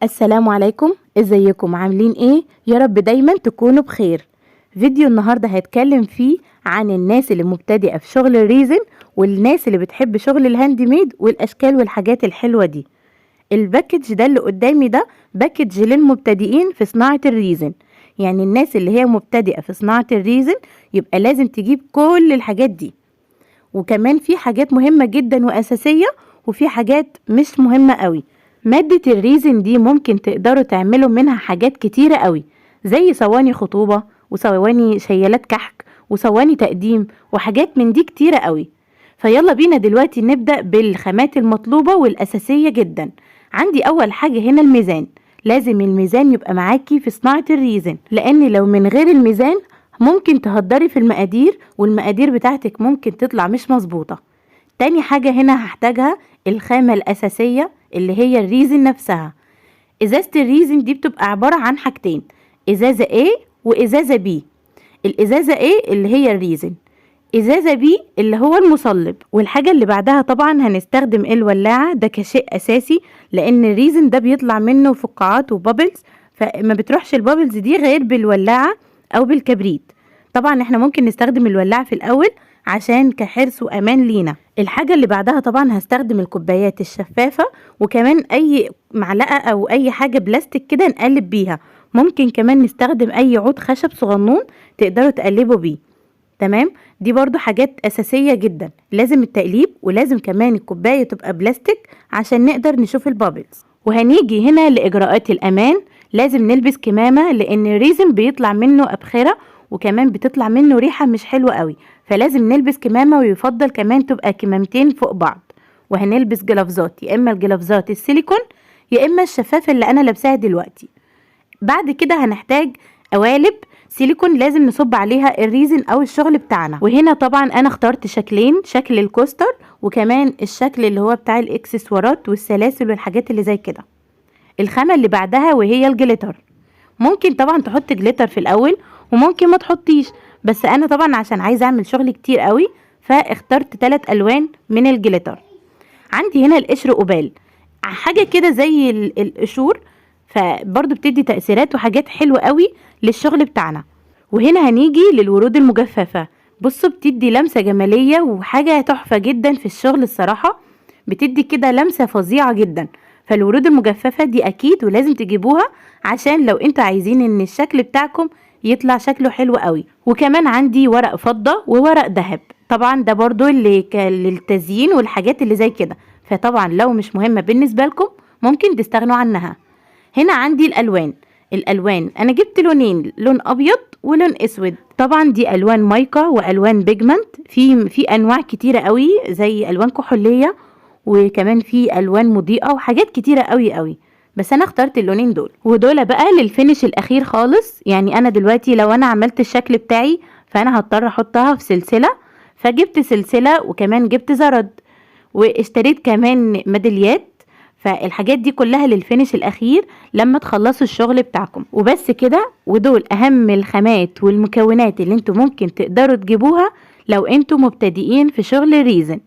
السلام عليكم، ازيكم عاملين ايه؟ يا رب دايما تكونوا بخير. فيديو النهاردة هيتكلم فيه عن الناس اللي مبتدئة في شغل الريزن والناس اللي بتحب شغل الهاند ميد والاشكال والحاجات الحلوة دي. الباكج ده اللي قدامي ده باكج للمبتدئين في صناعة الريزن، يعني الناس اللي هي مبتدئة في صناعة الريزن يبقى لازم تجيب كل الحاجات دي. وكمان في حاجات مهمة جدا وأساسية وفي حاجات مش مهمة قوي. مادة الريزن دي ممكن تقدروا تعملوا منها حاجات كتيرة قوي، زي صواني خطوبة وصواني شيالات كحك وصواني تقديم وحاجات من دي كتيرة قوي. فيلا بينا دلوقتي نبدأ بالخامات المطلوبة والأساسية جدا. عندي أول حاجة هنا الميزان. لازم الميزان يبقى معاكي في صناعة الريزن، لأن لو من غير الميزان ممكن تهدري في المقادير والمقادير بتاعتك ممكن تطلع مش مظبوطة. تاني حاجة هنا هحتاجها الخامة الأساسية اللي هي الريزن نفسها. إزازة الريزن دي بتبقى عبارة عن حاجتين، إزازة A وإزازة B. الإزازة A اللي هي الريزن، إزازة B اللي هو المصلب. والحاجة اللي بعدها طبعا هنستخدم الولاعة، ده كشيء أساسي لأن الريزن ده بيطلع منه فقاعات وبابلز، فما بتروحش البابلز دي غير بالولاعة أو بالكبريت. طبعا احنا ممكن نستخدم الولاعة في الأول عشان كحرص وأمان لينا. الحاجة اللي بعدها طبعا هستخدم الكوبايات الشفافة، وكمان أي معلقة أو أي حاجة بلاستيك كده نقلب بيها. ممكن كمان نستخدم أي عود خشب صغنون تقدروا تقلبوا بيه. تمام، دي برضو حاجات أساسية جدا، لازم التقليب ولازم كمان الكوباية تبقى بلاستيك عشان نقدر نشوف البابلز. وهنيجي هنا لإجراءات الأمان. لازم نلبس كمامة لأن الريزن بيطلع منه أبخرة وكمان بتطلع منه ريحة مش حلوة قوي، فلازم نلبس كمامة، ويفضل كمان تبقى كمامتين فوق بعض. وهنلبس جلافزات، يا إما الجلافزات السيليكون يا إما الشفافة اللي أنا لابساها دلوقتي. بعد كده هنحتاج قوالب سيليكون لازم نصب عليها الريزن او الشغل بتاعنا. وهنا طبعا انا اخترت شكلين، شكل الكوستر وكمان الشكل اللي هو بتاع الاكسسوارات والسلاسل والحاجات اللي زي كده. الخامة اللي بعدها وهي الجليتر. ممكن طبعا تحط جليتر في الاول وممكن ما تحطيش، بس انا طبعا عشان عايزه اعمل شغل كتير قوي فاخترت 3 الوان من الجليتر. عندي هنا القشر قبال، حاجه كده زي القشور، فبرضو بتدي تأثيرات وحاجات حلوة قوي للشغل بتاعنا. وهنا هنيجي للورود المجففة. بصوا بتدي لمسة جمالية وحاجة تحفة جدا في الشغل الصراحة، بتدي كده لمسة فظيعة جدا. فالورود المجففة دي أكيد ولازم تجيبوها عشان لو انتوا عايزين ان الشكل بتاعكم يطلع شكله حلو قوي. وكمان عندي ورق فضة وورق ذهب، طبعا ده برضو اللي للتزيين والحاجات اللي زي كده، فطبعا لو مش مهمة بالنسبة لكم ممكن تستغنوا عنها. هنا عندي الالوان انا جبت لونين، لون ابيض ولون اسود. طبعا دي الوان مايكا والوان بيجمنت، في انواع كتيره قوي زي الوان كحوليه وكمان في الوان مضيئه وحاجات كتيره قوي قوي، بس انا اخترت اللونين دول. ودول بقى للفينش الاخير خالص. يعني انا دلوقتي لو انا عملت الشكل بتاعي فانا هضطر احطها في سلسله، فجبت سلسله وكمان جبت زرد واشتريت كمان ميداليات. فالحاجات دي كلها للفينش الاخير لما تخلصوا الشغل بتاعكم. وبس كده، ودول اهم الخامات والمكونات اللي انتوا ممكن تقدروا تجيبوها لو انتوا مبتدئين في شغل الريزن.